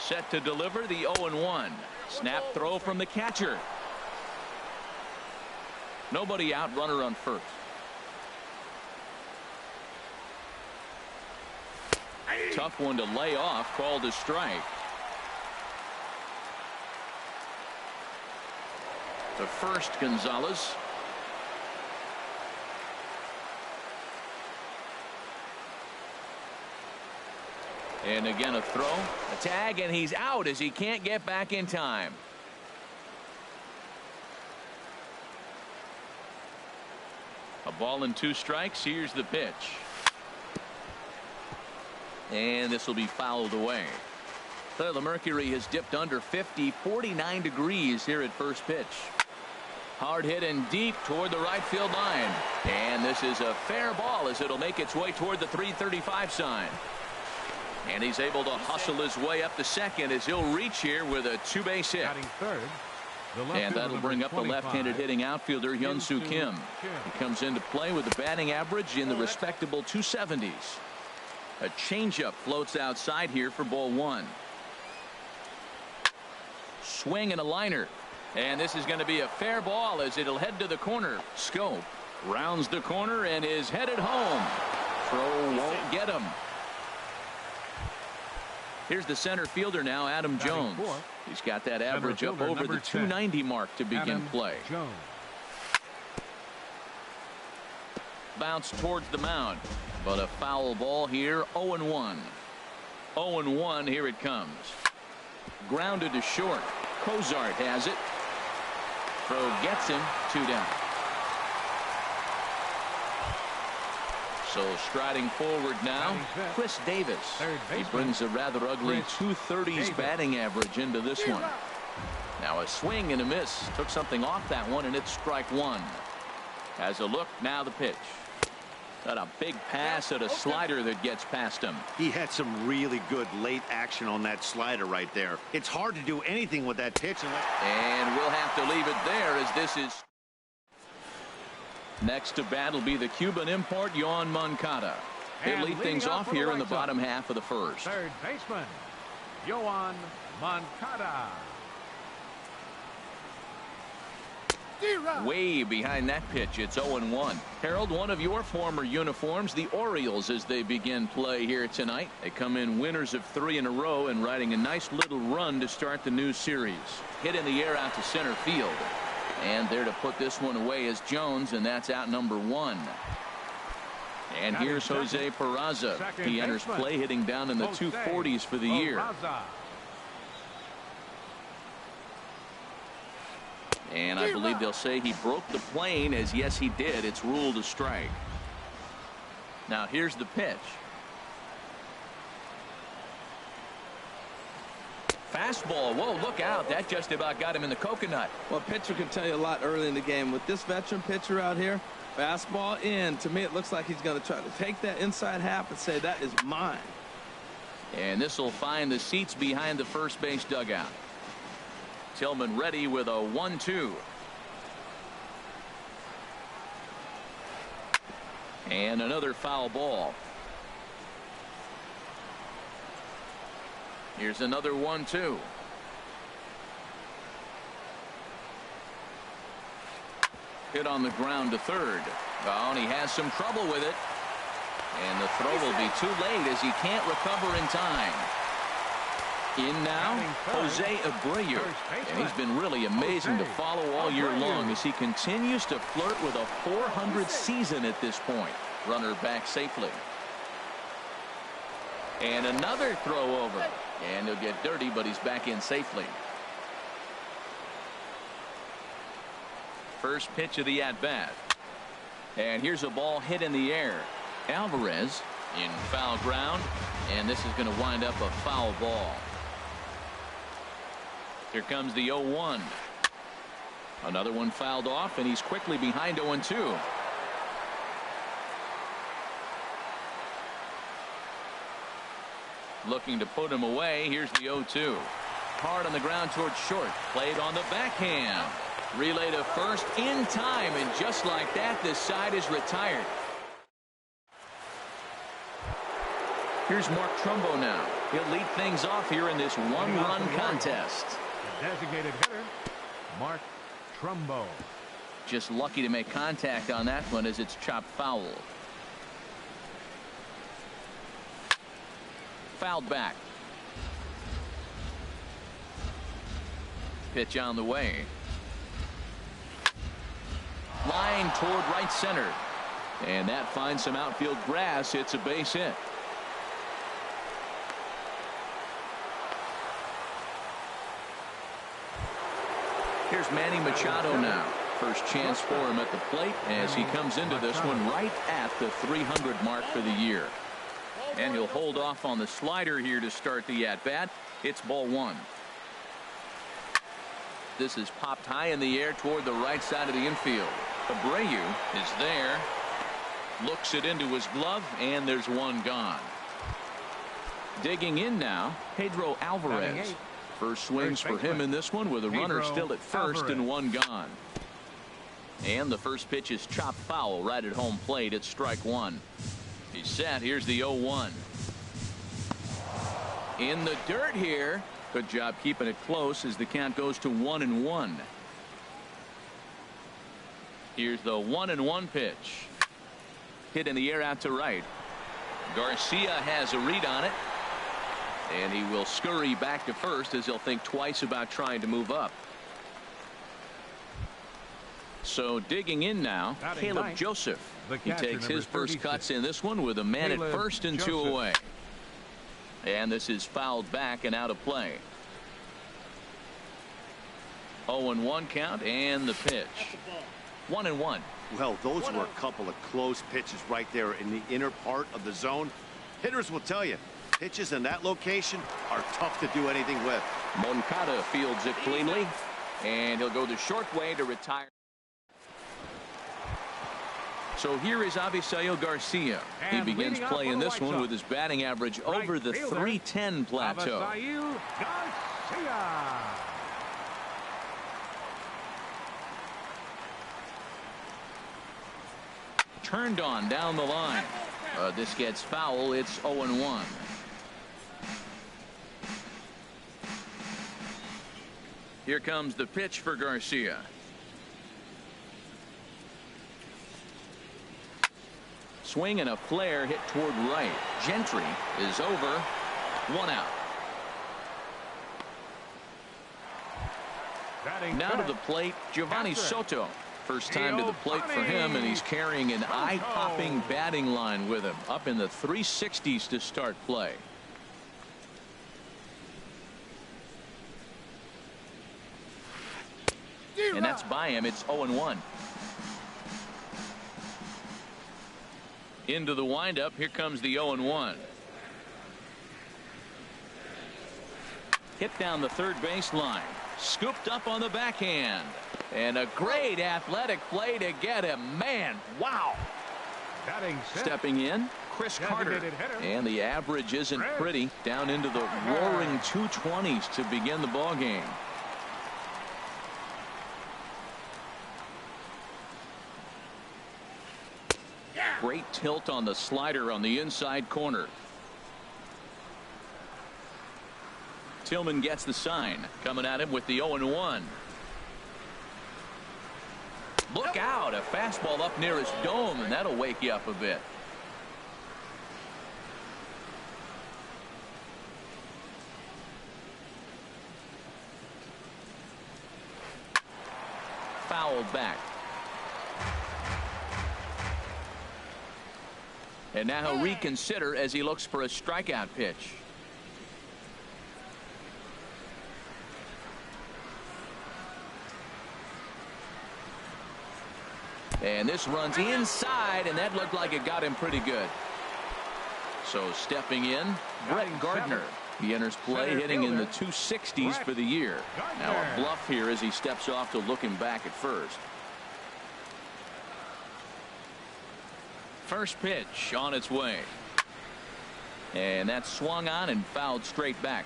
Set to deliver the 0-1. Snap throw from the catcher. Nobody out, runner on first. Tough one to lay off, called a strike. To first, Gonzalez. And again a throw, a tag, and he's out as he can't get back in time. A ball and 2 strikes. Here's the pitch. And this will be fouled away. So the mercury has dipped under 50, 49 degrees here at first pitch. Hard hit and deep toward the right field line. And this is a fair ball as it'll make its way toward the 335 sign. And he's able to hustle his way up to second as he'll reach here with a 2-base hit. And that'll bring up the left-handed hitting outfielder Hyun-Soo Kim. He comes into play with a batting average in the respectable 270s. A changeup floats outside here for ball 1. Swing and a liner. And this is going to be a fair ball as it'll head to the corner. Scope rounds the corner and is headed home. Throw won't get him. Here's the center fielder now, Adam Jones. He's got that average up over the 290 mark to begin play. Bounce towards the mound, but a foul ball here. 0-1. 0-1. Here it comes. Grounded to short. Cozart has it. Throw gets him. 2 down. So striding forward now, Chris Davis. He brings a rather ugly 230s batting average into this one. Now a swing and a miss. Took something off that one, and it's strike 1. Has a look, now the pitch. Got a big pass at a slider that gets past him. He had some really good late action on that slider right there. It's hard to do anything with that pitch. And we'll have to leave it there as this is. Next to bat will be the Cuban import, Yoan Moncada. He'll lead things off here in the bottom half of the first. Third baseman, Yoan Moncada. Way behind that pitch. It's 0-1. Harold, one of your former uniforms, the Orioles, as they begin play here tonight. They come in winners of 3 in a row and riding a nice little run to start the new series. Hit in the air out to center field. And there to put this one away is Jones, and that's out number 1. And here's Jose Peraza. He enters play hitting down in the 240s for the year. And I believe they'll say he broke the plane, as yes he did. It's ruled a strike. Now here's the pitch. Fastball. Whoa, look out. That just about got him in the coconut. Well, pitcher can tell you a lot early in the game. With this veteran pitcher out here, fastball in. To me, it looks like he's going to try to take that inside half and say, that is mine. And this will find the seats behind the first base dugout. Tillman ready with a 1-2. And another foul ball. Here's another 1-2. Hit on the ground to third. Oh, and he has some trouble with it. And the throw will be too late as he can't recover in time. In now, Jose Abreu. And he's been really amazing to follow all year long as he continues to flirt with a 400 season at this point. Runner back safely. And another throw over. And he'll get dirty, but he's back in safely. First pitch of the at-bat. And here's a ball hit in the air. Alvarez in foul ground. And this is going to wind up a foul ball. Here comes the 0-1. Another one fouled off, and he's quickly behind 0-2. Looking to put him away. Here's the 0-2. Hard on the ground towards short. Played on the backhand. Relay to first in time, and just like that, this side is retired. Here's Mark Trumbo now. He'll lead things off here in this one-run contest. The designated hitter, Mark Trumbo. Just lucky to make contact on that one as it's chopped foul. Fouled back. Pitch on the way. Line toward right center. And that finds some outfield grass. It's a base hit. Here's Manny Machado now. First chance for him at the plate as he comes into this one right at the 300 mark for the year. And he'll hold off on the slider here to start the at-bat. It's ball one. This is popped high in the air toward the right side of the infield. Abreu is there. Looks it into his glove, and there's one gone. Digging in now, Pedro Alvarez. First swings for him in this one with a runner still at first and one gone. And the first pitch is chopped foul right at home plate. It's strike one. He's set. Here's the 0-1. In the dirt here. Good job keeping it close as the count goes to 1-1. Here's the 1-1 pitch. Hit in the air out to right. Garcia has a read on it. And he will scurry back to first as he'll think twice about trying to move up. So digging in now, Caleb Joseph. He takes his first cuts in this one with a man at first and two away. And this is fouled back and out of play. 0-1 count and the pitch. 1-1. Well, those were a couple of close pitches right there in the inner part of the zone. Hitters will tell you, pitches in that location are tough to do anything with. Moncada fields it cleanly, and he'll go the short way to retire. So here is Avisail Garcia. He begins play in this one with his batting average over the 310 plateau. Avisail Garcia. Turned on down the line. This gets foul. It's 0-1. Here comes the pitch for Garcia. Swing and a flare hit toward right. Gentry is over. One out. Now to the plate, Giovanni Soto. First time to the plate for him, and he's carrying an eye-popping batting line with him. Up in the 360s to start play. And that's by him. It's 0-1. Into the windup. Here comes the 0-1. Hit down the third baseline. Scooped up on the backhand. And a great athletic play to get him. Man, wow. Stepping in, Chris Carter. And the average isn't pretty. Down into the roaring 220s to begin the ball game. Great tilt on the slider on the inside corner. Tillman gets the sign. Coming at him with the 0-1. Look out. A fastball up near his dome, and that'll wake you up a bit. Fouled back. And now he'll reconsider as he looks for a strikeout pitch. And this runs inside, and that looked like it got him pretty good. So stepping in, Brett Gardner. He enters play hitting in the 260s for the year. Now a bluff here as he steps off to look him back at first. First pitch on its way. And that's swung on and fouled straight back.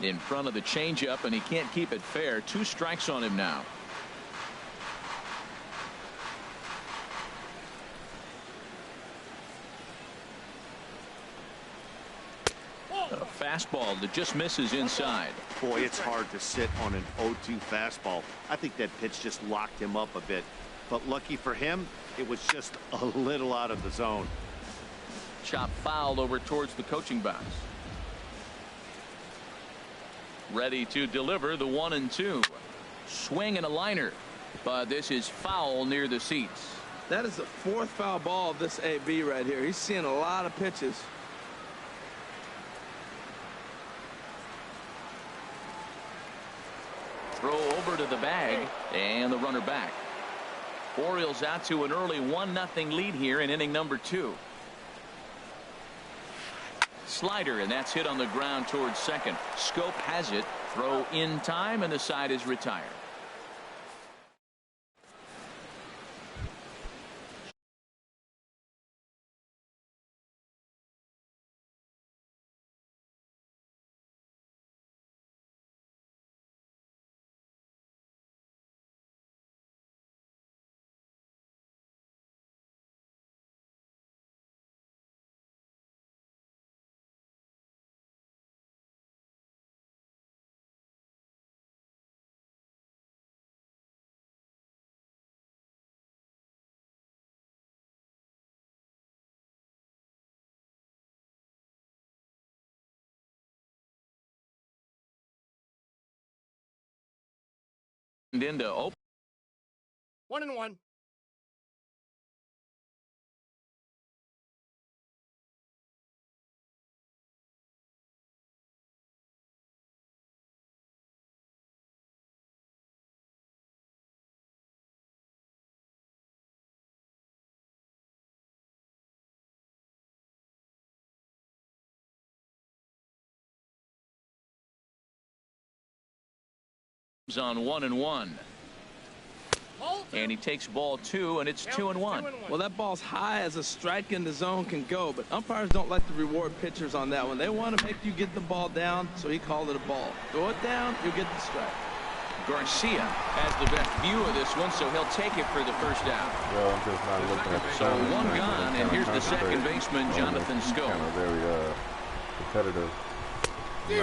in front of the changeup, and he can't keep it fair. 2 strikes on him now. A fastball that just misses inside. Boy, it's hard to sit on an 0-2 fastball. I think that pitch just locked him up a bit. But lucky for him, it was just a little out of the zone. Chop foul over towards the coaching box. Ready to deliver the 1-2. Swing and a liner. But this is foul near the seats. That is the 4th foul ball of this AB right here. He's seeing a lot of pitches. Throw over to the bag, and the runner back. Orioles out to an early 1-0 lead here in inning number 2. Slider, and that's hit on the ground towards second. Scope has it. Throw in time, and the side is retired. Into open. 1-1. On 1-1. And he takes ball 2, and it's 2-1. Well, that ball's high as a strike in the zone can go, but umpires don't like to reward pitchers on that one. They want to make you get the ball down, so he called it a ball. Throw it down, you'll get the strike. Garcia has the best view of this one, so he'll take it for the first out. Well, I'm just not looking at the So 1 gone, and here's the second baseman, Jonathan Scope. Kind of very competitive.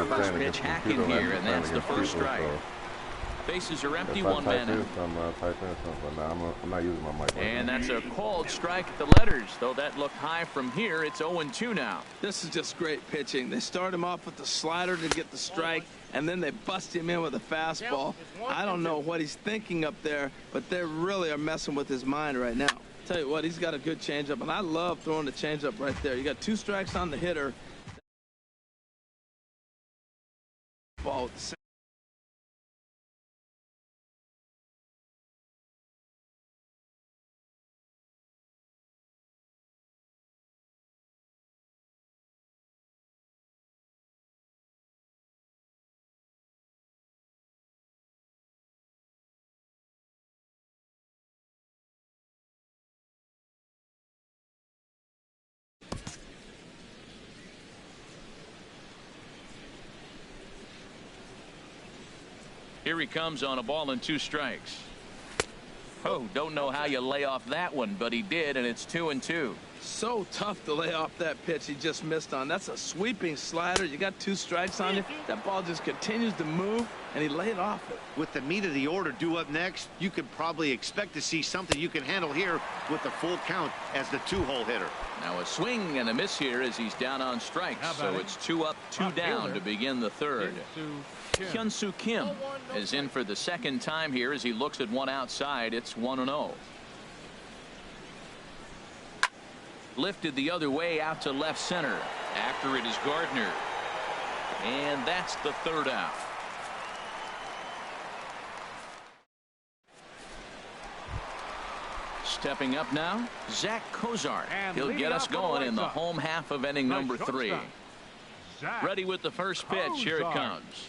First pitch hacking here, and that's the first strike. Bases are empty, 1 man out. I'm not using my mic. And that's a called strike at the letters, though that looked high from here. It's 0-2 now. This is just great pitching. They start him off with the slider to get the strike, and then they bust him in with a fastball. I don't know what he's thinking up there, but they really are messing with his mind right now. Tell you what, he's got a good changeup, and I love throwing the changeup right there. You got 2 strikes on the hitter. Ball. Here he comes on a ball and 2 strikes. Oh, don't know how you lay off that one, but he did, and it's 2-2. So tough to lay off that pitch he just missed on. That's a sweeping slider. You got 2 strikes on you. That ball just continues to move, and he laid off it. With the meat of the order due up next, you could probably expect to see something you can handle here with the full count as the 2-hole hitter. Now a swing and a miss here as he's down on strikes. So it's 2 up, 2 down to begin the third. Hyun-Soo Kim is in for the second time here as he looks at one outside. It's 1-0. Lifted the other way out to left center. After it is Gardner. And that's the third out. Stepping up now, Zach Cozart. He'll get us going in the home half of inning number 3. Ready with the first pitch. Here it comes.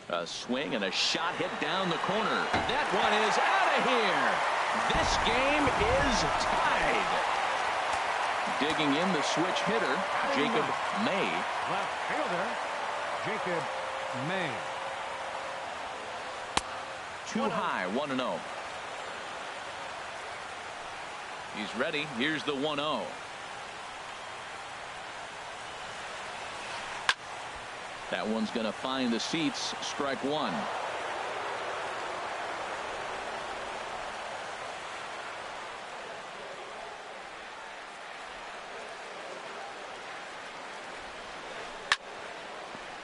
A swing and a shot hit down the corner. That one is out of here. This game is tied. Digging in the switch hitter, Jacob May. Left fielder, Jacob May. Too high, 1-0. He's ready. Here's the 1-0. That one's going to find the seats. Strike one.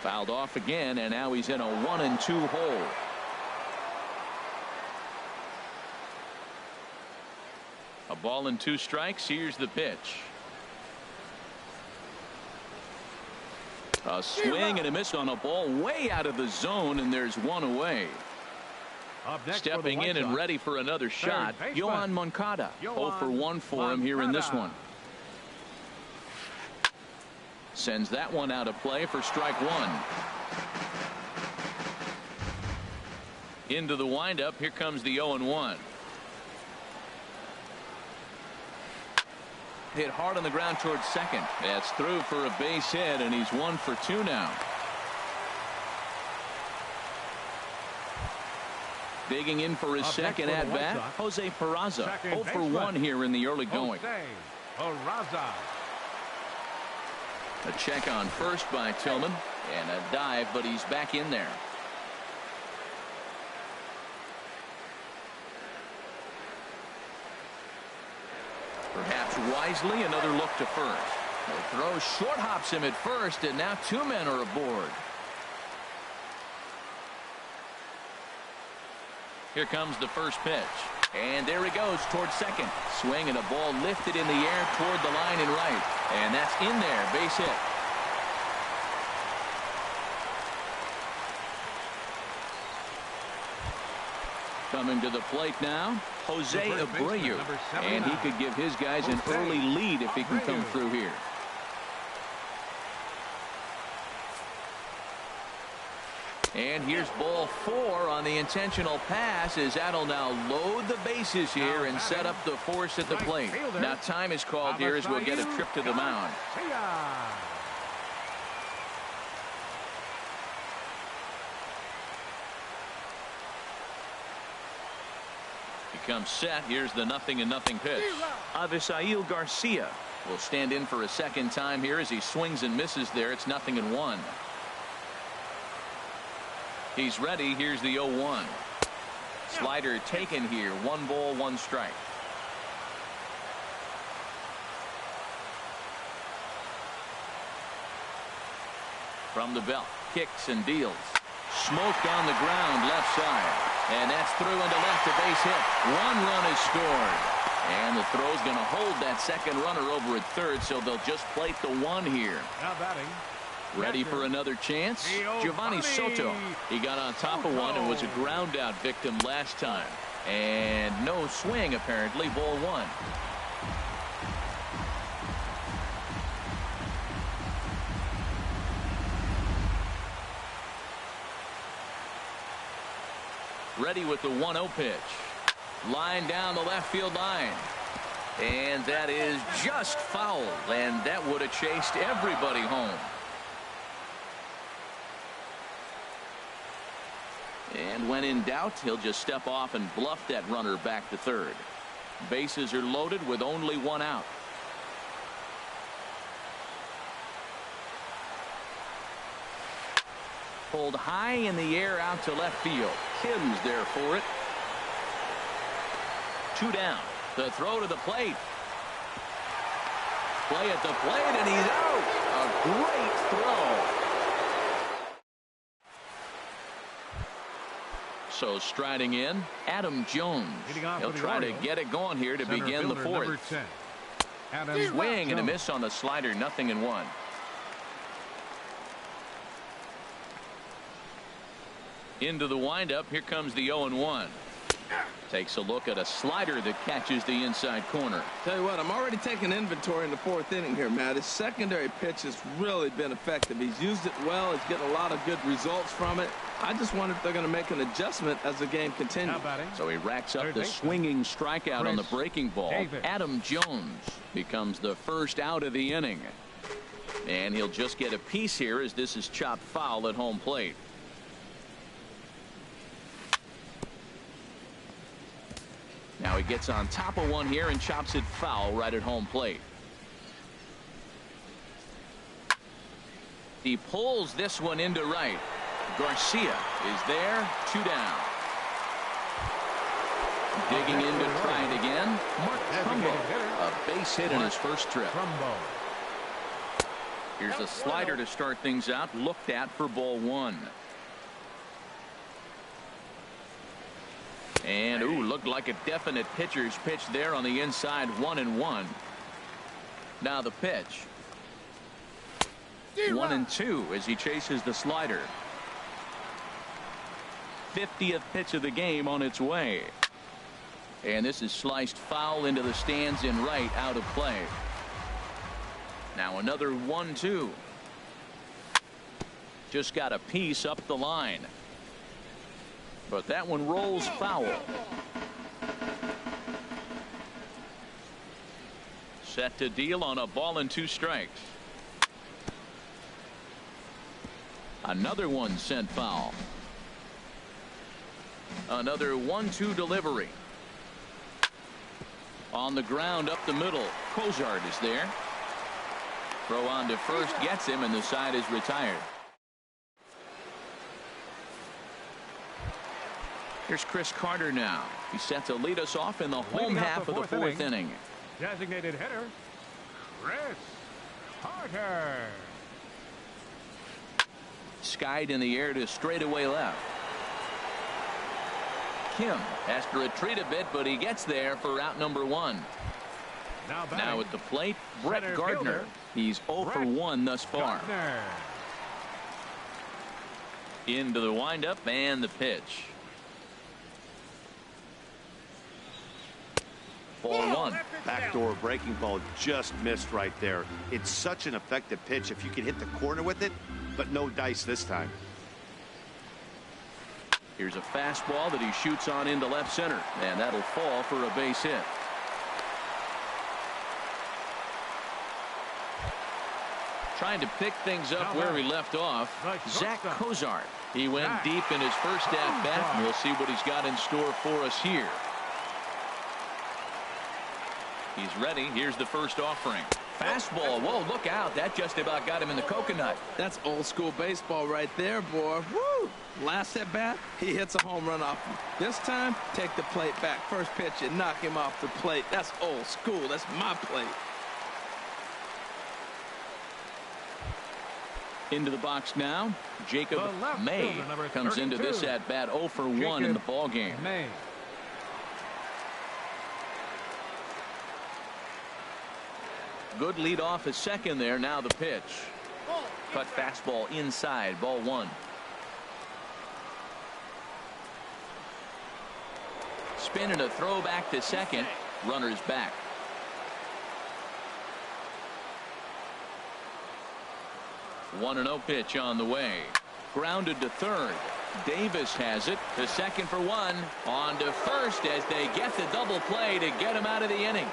Fouled off again, and now he's in a 1-2 hole. A ball and 2 strikes. Here's the pitch. A swing and a miss on a ball way out of the zone, and there's one away. Stepping in and ready for another shot, Yohan Moncada. 0 for 1 for him here in this one. Sends that one out of play for strike one. Into the windup. Here comes the 0-1. Hit hard on the ground towards second. That's through for a base hit, and he's 1 for 2 now. Digging in for his second at bat, Jose Peraza. 0 for 1 here in the early going. A check on first by Tillman, and a dive, but he's back in there. Perhaps wisely, another look to first. The throw short hops him at first, and now 2 men are aboard. Here comes the first pitch. And there he goes towards second. Swing and a ball lifted in the air toward the line and right. And that's in there. Base hit. Coming to the plate now, Jose Abreu. And he could give his guys an early lead if he can come through here. And here's ball 4 on the intentional pass as that'll now load the bases here and set up the force at the plate. Now time is called here as we'll get a trip to the mound. He comes set. Here's the 0-0 pitch. Avisail Garcia will stand in for a second time here as he swings and misses there. It's 0-1. He's ready. Here's the 0-1. Slider taken here. 1 ball, 1 strike. From the belt, kicks and deals. Smoke down the ground left side. And that's through into left, a base hit. 1 run is scored. And the throw's going to hold that second runner over at third, so they'll just plate the 1 here. Now batting. Ready for another chance? Giovanni Soto. He got on top of one and was a ground out victim last time. And no swing apparently. Ball 1. Ready with the 1-0 pitch. Line down the left field line. And that is just foul. And that would have chased everybody home. And when in doubt, he'll just step off and bluff that runner back to third. Bases are loaded with only 1 out. Pulled high in the air out to left field. Kim's there for it. 2 down. The throw to the plate. Play at the plate, and he's out. A great throw. So striding in, Adam Jones. He'll try to get it going here to begin the 4th. Swing and a miss on the slider. 0-1. Into the windup. Here comes the 0-1. Takes a look at a slider that catches the inside corner. Tell you what, I'm already taking inventory in the 4th inning here, Matt. His secondary pitch has really been effective. He's used it well. He's getting a lot of good results from it. I just wonder if they're going to make an adjustment as the game continues. So he racks up the swinging strikeout on the breaking ball. Adam Jones. becomes the first out of the inning. And he'll just get a piece here as this is chopped foul at home plate. Now he gets on top of one here and chops it foul right at home plate. He pulls this one into right. Garcia is there. 2 down. Digging in to try it again. Trumbo, a base hit in his first trip. Here's a slider to start things out. Looked at for ball 1. And looked like a definite pitcher's pitch there on the inside. 1-1. Now the pitch. 1-2 as he chases the slider. 50th pitch of the game on its way. And this is sliced foul into the stands in right, out of play. Now another 1-2. Just got a piece up the line. But that one rolls foul. Set to deal on a ball and 2 strikes. Another one sent foul. Another 1-2 delivery. On the ground up the middle. Cozart is there. Throw on to first gets him, and the side is retired. Here's Chris Carter now. He's set to lead us off in the home half of the 4th inning. Designated hitter, Chris Carter. Skied in the air to straightaway left. Kim has to retreat a bit, but he gets there for out number 1. Now at the plate, Brett Gardner. He's 0 for 1 thus far. Into the windup and the pitch. Ball 1. Backdoor breaking ball just missed right there. It's such an effective pitch if you can hit the corner with it, but no dice this time. Here's a fastball that he shoots on into left center, and that'll fall for a base hit. Trying to pick things up where he left off, Zach Cozart. He went deep in his first at bat, and we'll see what he's got in store for us here. He's ready. Here's the first offering. Fastball. Whoa, look out. That just about got him in the coconut. That's old school baseball right there, boy. Woo! Last at bat, he hits a home run off him. This time, take the plate back. First pitch and knock him off the plate. That's old school. That's my plate. Into the box now. Jacob May comes into this at bat 0 for 1 in the ball game. May. Good lead off his second there. Now the pitch. Cut fastball inside. Ball 1. Spin and a throw back to second. Runners back. One 1-0 pitch on the way. Grounded to third. Davis has it. To second for 1. On to first as they get the double play to get him out of the inning.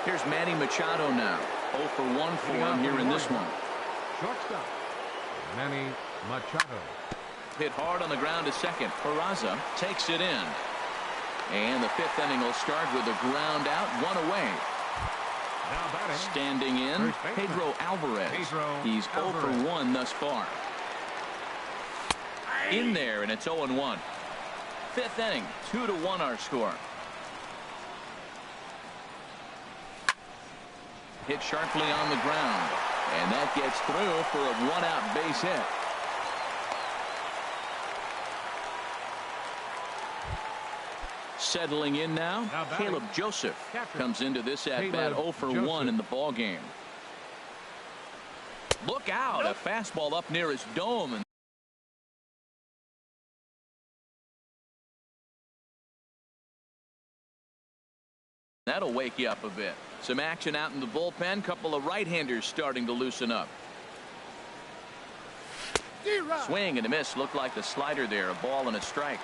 Here's Manny Machado now. 0 for 1 for him here in this one. Shortstop, Manny Machado. Hit hard on the ground to second. Peraza takes it in. And the 5th inning will start with a ground out, 1 away. Now batting. Standing in, Pedro Alvarez. He's 0 for 1 thus far. In there, and it's 0-1. 5th inning, 2-1 our score. Hit sharply on the ground, and that gets through for a 1-out base hit. Settling in now, Caleb Joseph comes into this at bat 0 for 1 in the ball game. Look out, a fastball up near his dome. And that'll wake you up a bit. Some action out in the bullpen. Couple of right-handers starting to loosen up. Swing and a miss. Looked like the slider there. A ball and a strike.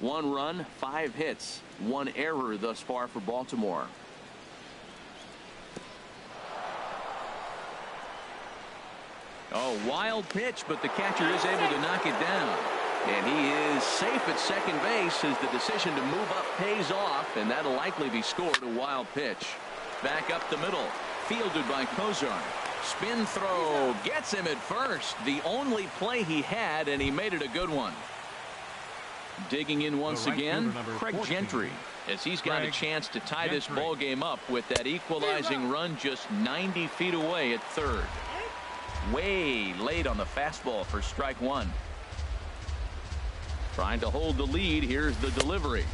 1 run, 5 hits, 1 error thus far for Baltimore. Oh, wild pitch, but the catcher is able to knock it down. And he is safe at second base as the decision to move up pays off, and that'll likely be scored. A wild pitch. Back up the middle. Fielded by Kozar. Spin throw. Gets him at first. The only play he had, and he made it a good one. Digging in once again, Craig Gentry, as he's got a chance to tie this ball game up with that equalizing run just 90 feet away at third. Way late on the fastball for strike 1. Trying to hold the lead. Here's the delivery.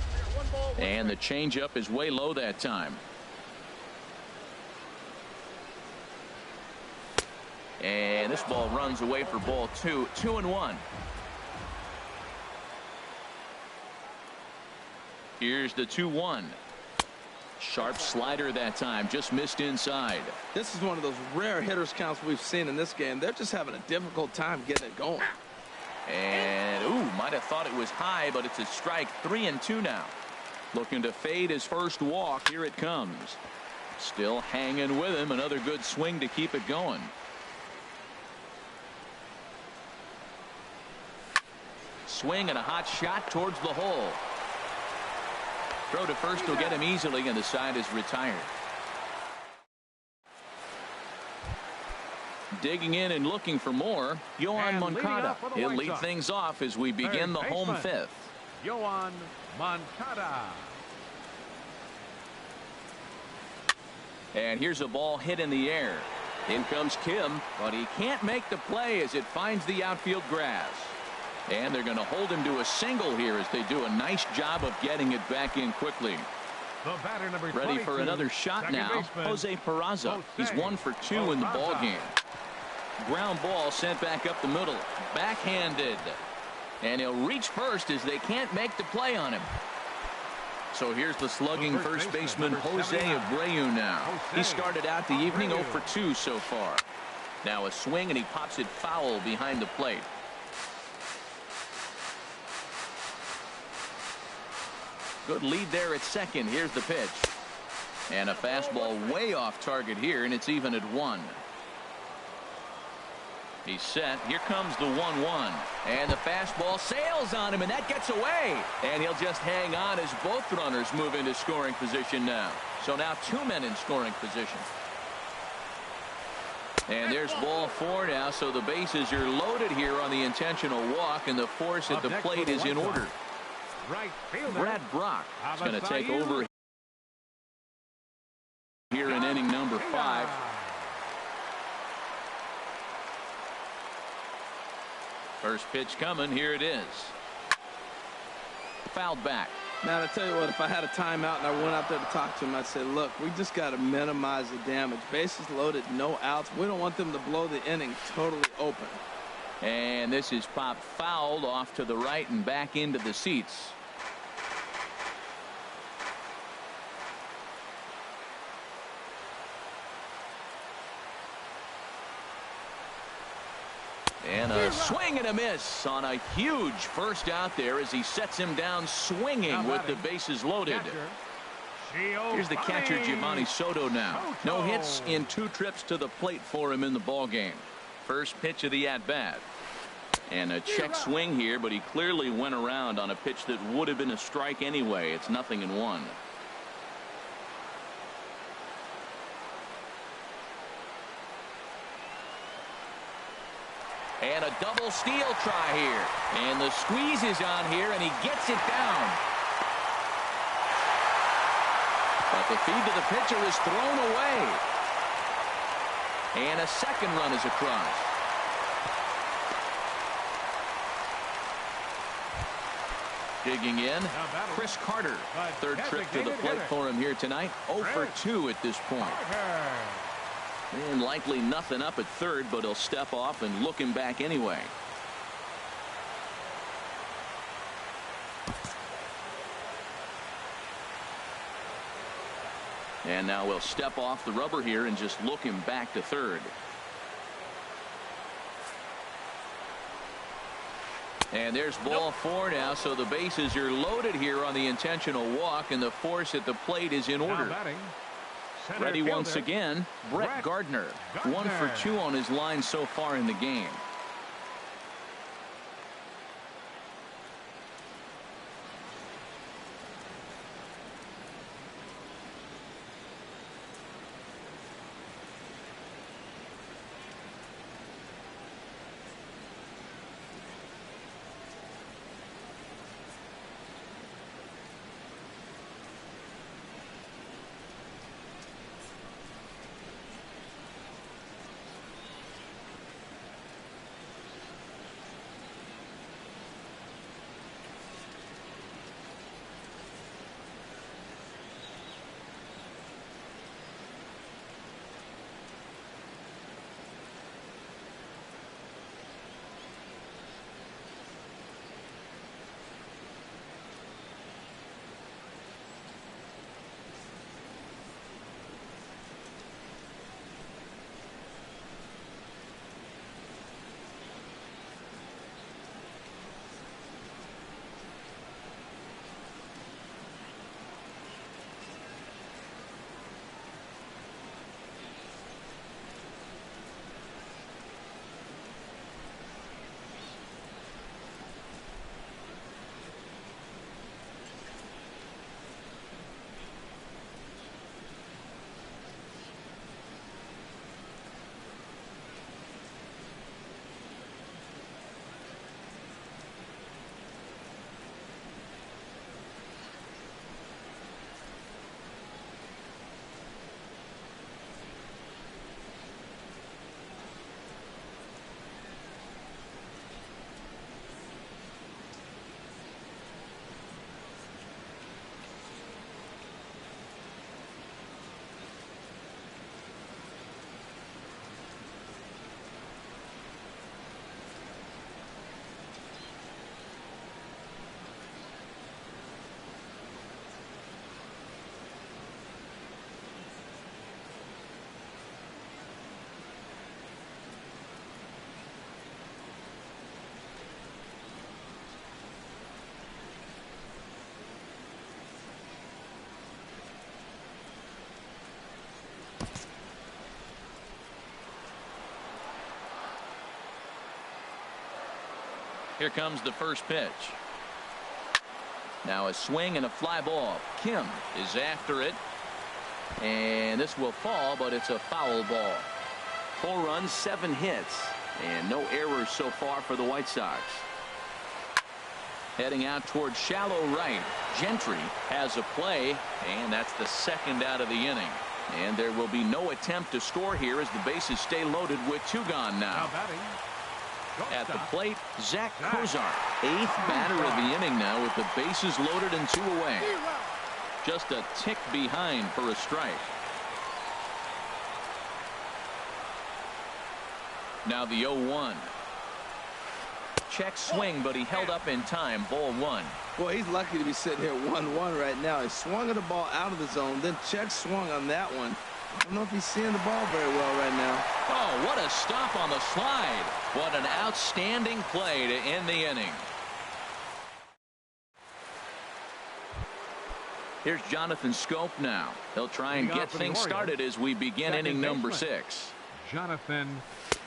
And the changeup is way low that time. And this ball runs away for ball 2. 2-1. Here's the 2-1. Sharp slider that time. Just missed inside. This is one of those rare hitters counts we've seen in this game. They're just having a difficult time getting it going. And, ooh, might have thought it was high, but it's a strike. 3-2 now. Looking to fade his first walk. Here it comes. Still hanging with him. Another good swing to keep it going. Swing and a hot shot towards the hole. Throw to first will get him easily, and the side is retired. Digging in and looking for more, Yoan Moncada. He'll lead things off as we begin the home fifth. Yoan Moncada. And here's a ball hit in the air. In comes Kim, but he can't make the play as it finds the outfield grass. And they're going to hold him to a single here as they do a nice job of getting it back in quickly. The batter number ready for another shot now. Jose Peraza. He's 1 for 2 in the ball game. Ground ball sent back up the middle. Backhanded. And he'll reach first as they can't make the play on him. So here's the slugging first baseman Jose Abreu now. He started out the evening 0 for 2 so far. Now a swing and he pops it foul behind the plate. Good lead there at second. Here's the pitch. And a fastball way off target here, and it's even at 1. He's set. Here comes the 1-1. And the fastball sails on him, and that gets away. And he'll just hang on as both runners move into scoring position now. So now 2 men in scoring position. And there's ball 4 now, so the bases are loaded here on the intentional walk, and the force at the plate is in order. Right fielder Brad Brock is going to take over here in inning number 5. First pitch coming. Here it is. Fouled back. Man, I tell you what, if I had a timeout and I went out there to talk to him, I'd say, look, we just got to minimize the damage. Bases loaded, no outs. We don't want them to blow the inning totally open. And this is popped fouled off to the right and back into the seats. And a swing and a miss on a huge first out there as he sets him down swinging with the bases loaded. Here's the catcher, Giovanni Soto now. No hits in 2 trips to the plate for him in the ball game. First pitch of the at-bat. And a check swing here, but he clearly went around on a pitch that would have been a strike anyway. It's 0-1. And a double steal try here. And the squeeze is on here, and he gets it down. But the feed to the pitcher is thrown away. And a second run is across. Digging in, Chris Carter. Third trip to the plate for him here tonight. 0 for 2 at this point. And likely nothing up at third, but he'll step off and look him back anyway. And now we'll step off the rubber here and just look him back to third. And there's ball 4 now, so the bases are loaded here on the intentional walk, and the force at the plate is in order. Ready once again, Brett Gardner. 1 for 2 on his line so far in the game. Here comes the first pitch. Now a swing and a fly ball. Kim is after it. And this will fall, but it's a foul ball. 4 runs, 7 hits, and no errors so far for the White Sox. Heading out towards shallow right. Gentry has a play, and that's the second out of the inning. And there will be no attempt to score here as the bases stay loaded with 2 gone now. At the plate, Zach Kozar, 8th batter of the inning now with the bases loaded and 2 away. Just a tick behind for a strike. Now the 0-1. Check swing, but he held up in time. Ball 1. Boy, he's lucky to be sitting here 1-1 right now. He swung at the ball out of the zone, then check swung on that one. I don't know if he's seeing the ball very well right now. Oh, what a stop on the slide. What an outstanding play to end the inning. Here's Jonathan Scope now. He'll try and get things started as we begin inning number 6. Jonathan.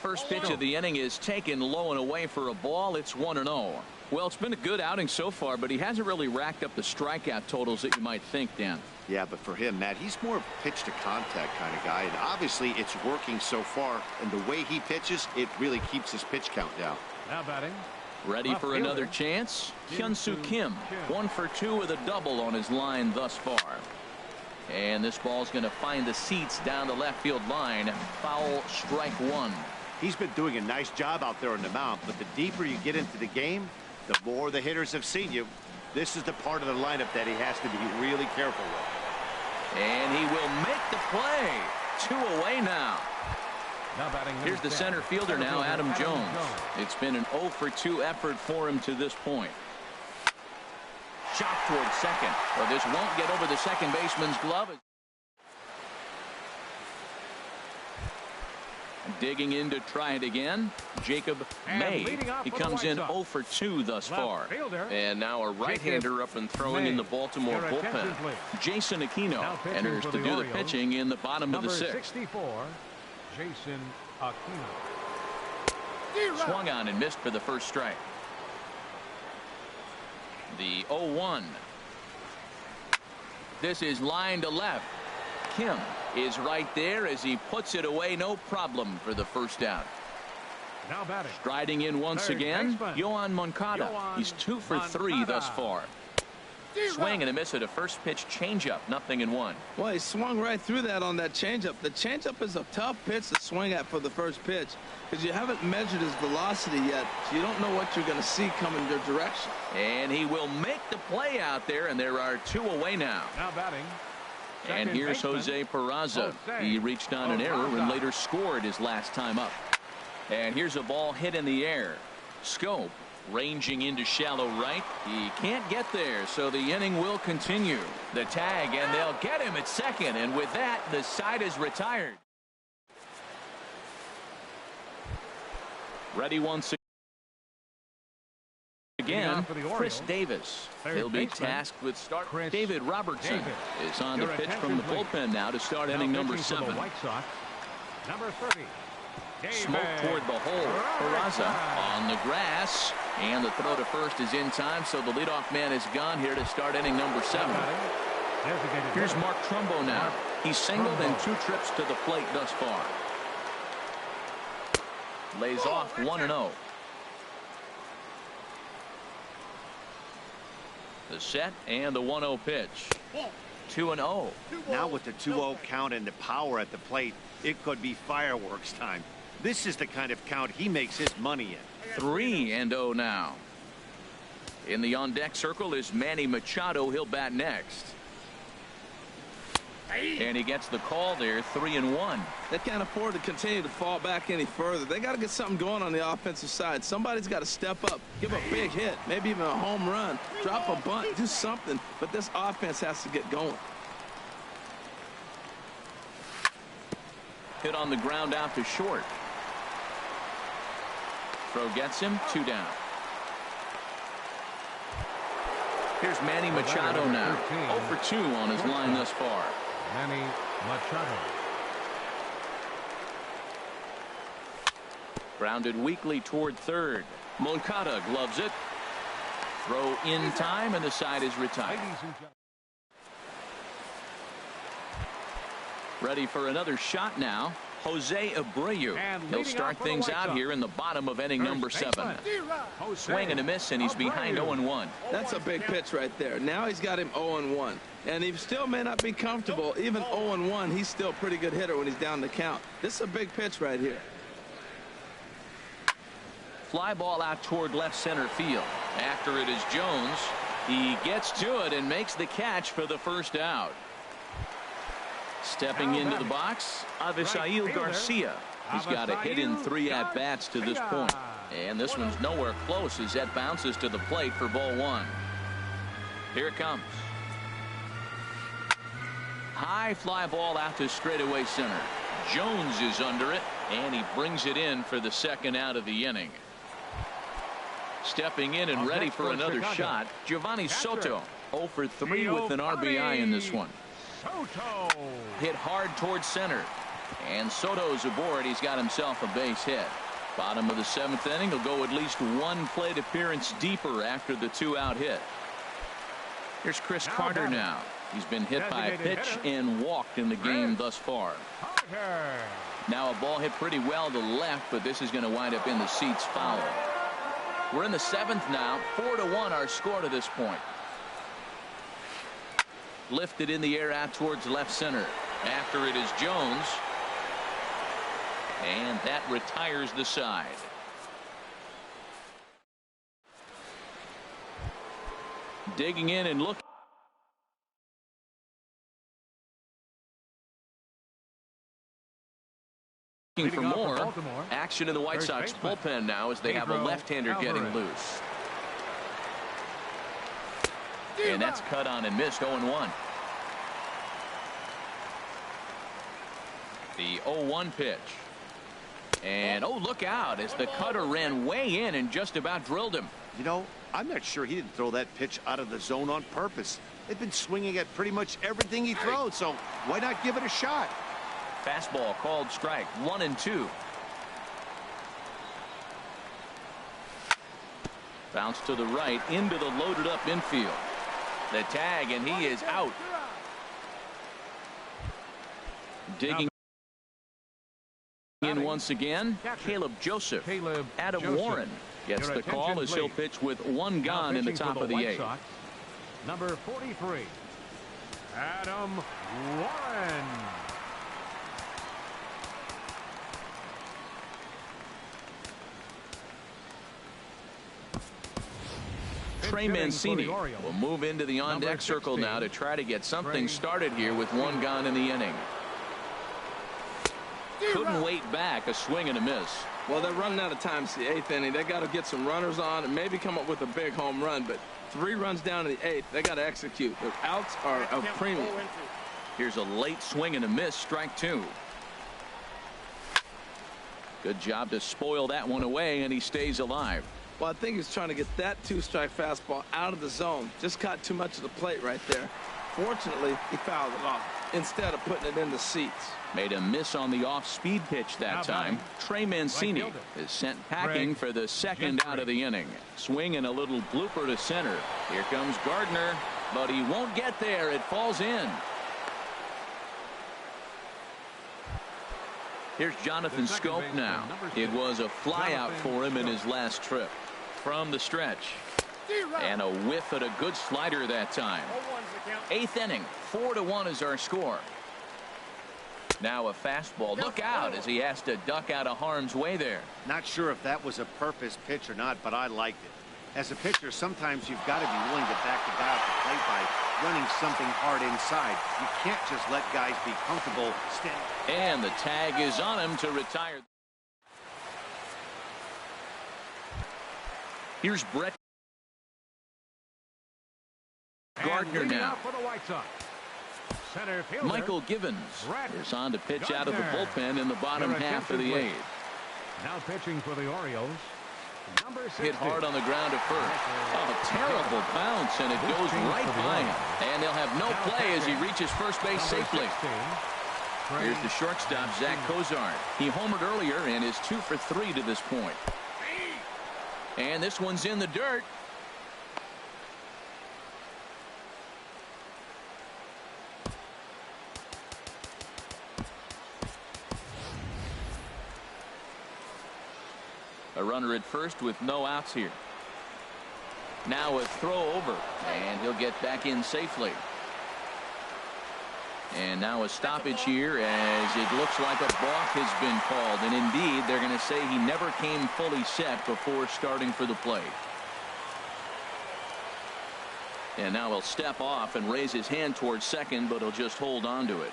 First pitch of the inning is taken low and away for a ball. It's 1-0. Well, it's been a good outing so far, but he hasn't really racked up the strikeout totals that you might think, Dan. Yeah, but for him, Matt, he's more of a pitch to contact kind of guy, and obviously it's working so far, and the way he pitches, it really keeps his pitch count down. Now batting. Ready for another chance? Hyun-Soo Kim, 1 for 2 with a double on his line thus far. And this ball's going to find the seats down the left field line. Foul, strike 1. He's been doing a nice job out there on the mound, but the deeper you get into the game, the more the hitters have seen you. This is the part of the lineup that he has to be really careful with. And he will make the play. 2 away now. Now batting. Here's the center fielder now, Adam Jones. It's been an 0 for 2 effort for him to this point. Shot towards second. Well, this won't get over the second baseman's glove. Digging in to try it again, Jacob May. He comes in 0 for 2 thus far. And now a right-hander up and throwing in the Baltimore bullpen. Jason Aquino enters to do the pitching in the bottom of the 6th. 64, Jason Aquino. Swung on and missed for the first strike. The 0-1. This is line to left. Kim is right there as he puts it away, no problem for the first out. Now batting. Striding in once again, Yoan Moncada. He's 2 for 3 thus far. Swing and a miss at a first pitch changeup, 0-1. Well, he swung right through that on that changeup. The changeup is a tough pitch to swing at for the first pitch because you haven't measured his velocity yet. So you don't know what you're going to see coming your direction. And he will make the play out there, and there are 2 away now. Now batting. And here's Jose Peraza. He reached on an error and later scored his last time up. And here's a ball hit in the air. Scope ranging into shallow right. He can't get there, so the inning will continue. The tag, and they'll get him at second. And with that, the side is retired. Ready once again, Chris Davis. He'll be tasked with start. David Robertson is on the pitch from the bullpen now to start inning number 7. Number 30. Smoke toward the hole. Peraza on the grass, and the throw to first is in time, so the leadoff man is gone here to start inning number 7. Here's Mark Trumbo now. He's singled in 2 trips to the plate thus far. Lays off 1-0. The set and the 1-0 pitch. 2-0. Now with the 2-0 count and the power at the plate, it could be fireworks time. This is the kind of count he makes his money in. 3-0 now. In the on-deck circle is Manny Machado. He'll bat next. And he gets the call there, 3-1. They can't afford to continue to fall back any further. They got to get something going on the offensive side. Somebody's got to step up, give a big hit, maybe even a home run, drop a bunt, do something. But this offense has to get going. Hit on the ground out to short. Throw gets him, 2 down. Here's Manny Machado now. 0 for 2 on his line thus far. Manny Machado. Grounded weakly toward third. Moncada gloves it. Throw in time, and the side is retired. Ready for another shot now. Jose Abreu. He'll start things out here in the bottom of inning number 7. Swing and a miss, and he's behind 0-1. That's a big pitch right there. Now he's got him 0-1. And he still may not be comfortable. Even 0-1, he's still a pretty good hitter when he's down the count. This is a big pitch right here. Fly ball out toward left center field. After it is Jones. He gets to it and makes the catch for the first out. Stepping into the box, Avisail Garcia. He's got a hit in 3 at-bats to this point. And this one's nowhere close as that bounces to the plate for ball 1. Here it comes. High fly ball out to straightaway center. Jones is under it, and he brings it in for the second out of the inning. Stepping in and ready for another shot, Giovanni Soto. 0 for 3 with an RBI in this one. Soto. Hit hard towards center. And Soto's aboard. He's got himself a base hit. Bottom of the 7th inning. He'll go at least 1 plate appearance deeper after the 2-out hit. Here's Chris Carter now. He's been hit by a pitch and walked in the game thus far. Now a ball hit pretty well to left, but this is going to wind up in the seats foul. We're in the 7th now. 4-1 our score to this point. Lifted in the air out towards left center. After it is Jones. And that retires the side. Digging in and looking for more action in the White Sox bullpen now as they have a left-hander getting loose. And that's cut on and missed. 0-1. The 0-1 pitch. And, oh, look out as the cutter ran way in and just about drilled him. You know, I'm not sure he didn't throw that pitch out of the zone on purpose. They've been swinging at pretty much everything he throws, so why not give it a shot? Fastball called strike, 1-2. Bounce to the right into the loaded up infield. The tag, and he is out. Digging in once again, Caleb Joseph. Adam Warren gets the call as he'll pitch with one gone in the top of the eighth. Number 43, Adam Warren. Trey Mancini will move into the on-deck circle now to try to get something started here with one gone in the inning. Couldn't wait back, a swing and a miss. Well, they're running out of time. It's the eighth inning. They got to get some runners on and maybe come up with a big home run. But 3 runs down in the eighth, they got to execute. The outs are a premium. Here's a late swing and a miss, strike 2. Good job to spoil that one away, and he stays alive. Well, I think he's trying to get that 2-strike fastball out of the zone. Just caught too much of the plate right there. Fortunately, he fouled it off instead of putting it in the seats. Made a miss on the off-speed pitch that time. Trey Mancini is sent packing for the second out of the inning. Swing and a little blooper to center. Here comes Gardner, but he won't get there. It falls in. Here's Jonathan Scope now. It was a flyout for him in his last trip. From the stretch. And a whiff at a good slider that time. 8th inning, 4-1 is our score. Now a fastball. Look out as he has to duck out of harm's way there. Not sure if that was a purpose pitch or not, but I liked it. As a pitcher, sometimes you've got to be willing to back the guy off the plate by running something hard inside. You can't just let guys be comfortable standing. And the tag is on him to retire. Here's Brett Gardner now. Michael Givens is on to pitch out of the bullpen in the bottom half of the eighth. Now pitching for the Orioles. Hit hard on the ground at first. Oh, terrible bounce, and it goes right by him. And they'll have no play as he reaches first base safely. Here's the shortstop, Zach Cozart. He homered earlier and is 2 for 3 to this point. And this one's in the dirt. A runner at first with no outs here. Now a throw over, and he'll get back in safely. And now a stoppage here as it looks like a balk has been called. And indeed, they're going to say he never came fully set before starting for the plate. And now he'll step off and raise his hand towards second, but he'll just hold on to it.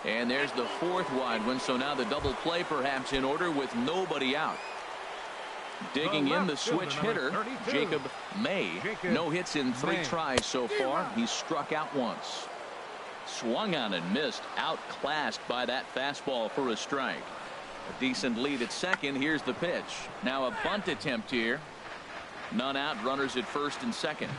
And there's the 4th wide one, so now the double play perhaps in order with nobody out. Digging in the switch hitter, Jacob May. No hits in 3 tries so far. He's struck out once. Swung on and missed. Outclassed by that fastball for a strike. A decent lead at second. Here's the pitch. Now a bunt attempt here. None out. Runners at first and second.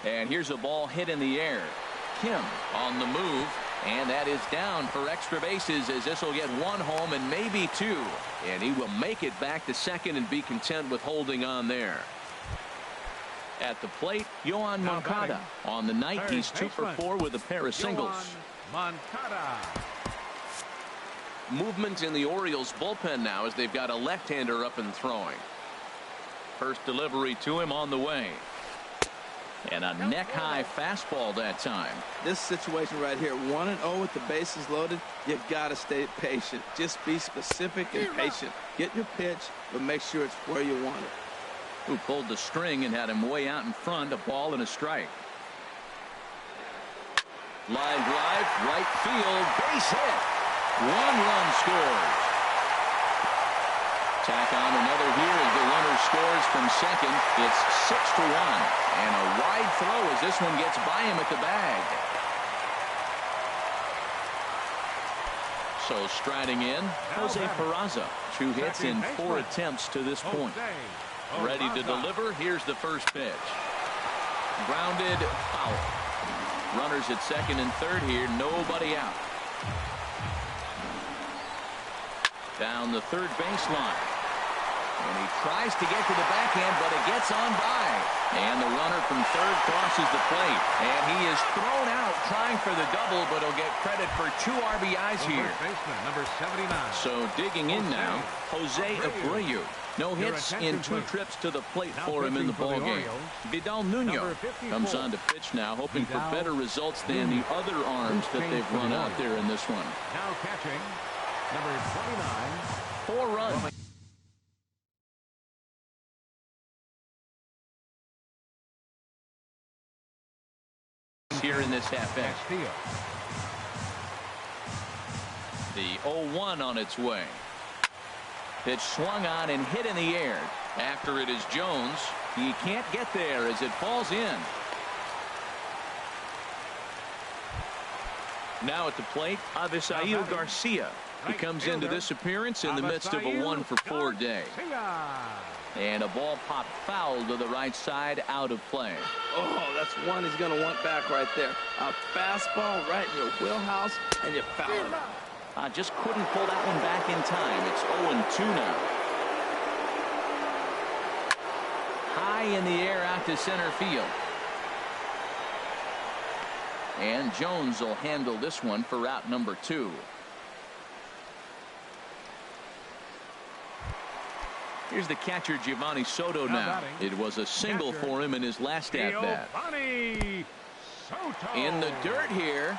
And here's a ball hit in the air. Kim on the move. And that is down for extra bases as this will get 1 home and maybe 2. And he will make it back to second and be content with holding on there. At the plate, Yohan Moncada. On the night, he's 2 for 4 with a pair of singles. Moncada. Movement in the Orioles bullpen now as they've got a left-hander up and throwing. First delivery to him on the way. And a neck-high fastball that time. This situation right here, 1-0 with the bases loaded, you got to stay patient. Just be specific and patient. Get your pitch, but make sure it's where you want it. Who pulled the string and had him way out in front, a ball and a strike. Line drive, right field, base hit. 1 run scores. Tack on another here as the runner scores from second. It's 6-1. And a wide throw as this one gets by him at the bag. So striding in, Jose Peraza. 2 hits in 4 attempts to this point. Ready to deliver. Here's the first pitch. Grounded, foul. Runners at second and third here. Nobody out. Down the third baseline. And he tries to get to the backhand, but it gets on by. And the runner from third crosses the plate. And he is thrown out trying for the double, but he'll get credit for 2 RBIs here. Number 79. So digging in now, Jose Abreu. No hits in 2 trips to the plate for him in the ballgame. Vidal Nuno comes on to pitch now, hoping for better results than the other arms that they've run out there in this one. Now catching, number 29. 4 runs. Here in this at-bat. The 0-1 on its way. Pitch swung on and hit in the air. After it is Jones. He can't get there as it falls in. Now at the plate, Avisail Garcia. He comes into this appearance in the midst of a 1-for-4 day. And a ball popped foul to the right side, out of play. Oh, that's one he's going to want back right there. A fastball right in your wheelhouse, and you foul it. Just couldn't pull that one back in time. It's 0-2 now. High in the air out to center field. And Jones will handle this one for out number 2. Here's the catcher, Giovanni Soto now. It was a single for him in his last at-bat. In the dirt here.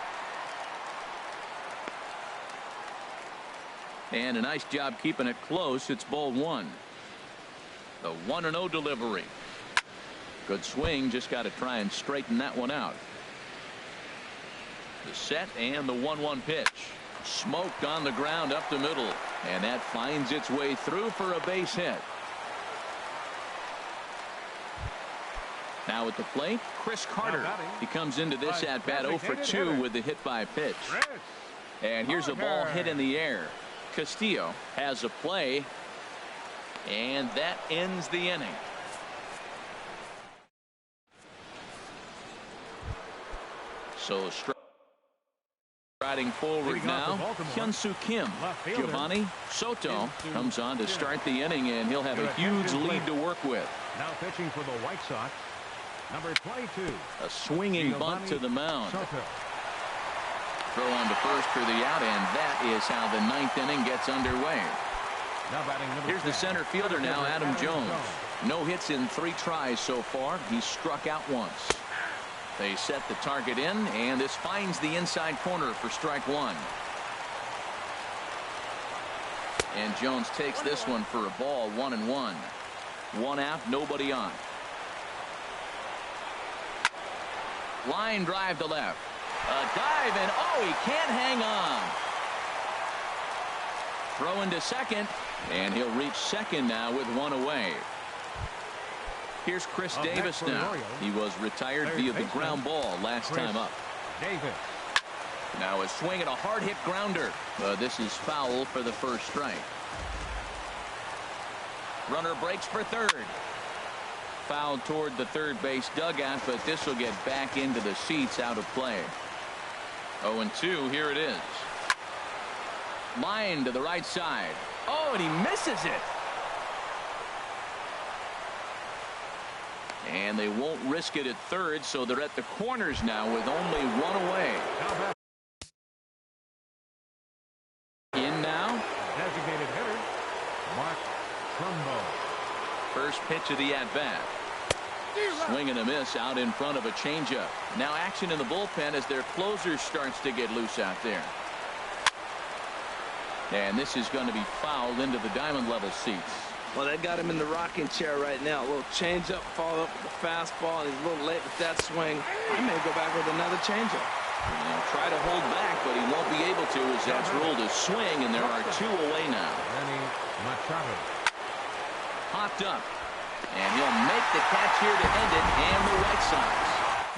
And a nice job keeping it close. It's ball 1. The 1-0 delivery. Good swing. Just got to try and straighten that one out. The set and the 1-1 pitch. Smoked on the ground up the middle. And that finds its way through for a base hit. Now at the plate, Chris Carter. He comes into this at-bat 0-for-2 with the hit by pitch. And here's a ball hit in the air. Castillo has a play. And that ends the inning. So striding forward now, Hyun-Soo Kim. Giovanni Soto comes on to start the inning, and he'll have a huge lead to work with. Now pitching for the White Sox, number 22. A swinging bunt to the mound. Soto. Throw on to first for the out, and that is how the 9th inning gets underway. Here's the center fielder now, Adam Jones. No hits in 3 tries so far. He's struck out once. They set the target in, and this finds the inside corner for strike 1. And Jones takes this one for a ball, 1-1. 1 out, nobody on. Line drive to left. A dive, and oh, he can't hang on. Throw into second, and he'll reach second now with 1 away. Here's Chris Davis now. He was retired via the ground ball last time up. Now a swing and a hard hit grounder. This is foul for the first strike. Runner breaks for third. Foul toward the third base dugout, but this will get back into the seats, out of play. 0-2, here it is. Line to the right side. Oh, and he misses it. And they won't risk it at third, so they're at the corners now with only 1 away. In now. Designated hitter, Mark Trumbo. First pitch of the at-bat. Swing and a miss out in front of a changeup. Now action in the bullpen as their closer starts to get loose out there. And this is going to be fouled into the diamond level seats. Well, they got him in the rocking chair right now. A little changeup, follow up with the fastball, and he's a little late with that swing. He may go back with another changeup. He'll try to hold back, but he won't be able to as that's ruled a swing, and there are 2 away now. Manny Machado. Popped up. And he'll make the catch here to end it, and the White Sox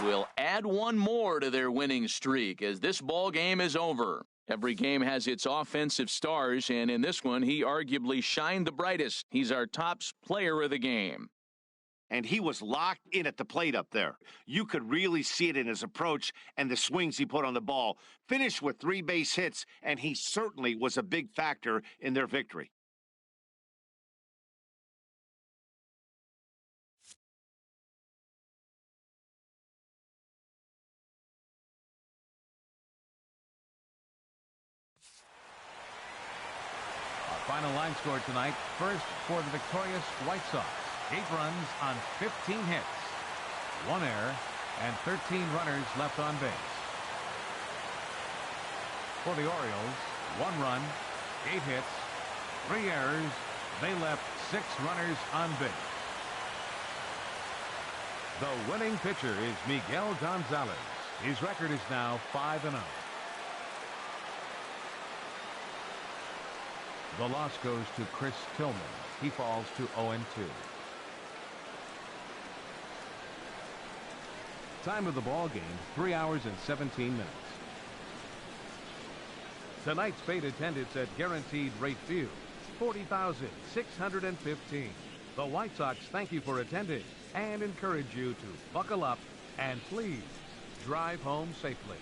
will add one more to their winning streak as this ball game is over. Every game has its offensive stars, and in this one, he arguably shined the brightest. He's our top player of the game. And he was locked in at the plate up there. You could really see it in his approach and the swings he put on the ball. Finished with 3 base hits, and he certainly was a big factor in their victory. Final line score tonight. First for the victorious White Sox. 8 runs on 15 hits. 1 error and 13 runners left on base. For the Orioles, 1 run, 8 hits, 3 errors. They left 6 runners on base. The winning pitcher is Miguel Gonzalez. His record is now 5-0. The loss goes to Chris Tillman. He falls to 0-2. Time of the ball game, 3 hours and 17 minutes. Tonight's paid attendance at Guaranteed Rate Field, 40,615. The White Sox thank you for attending and encourage you to buckle up and please drive home safely.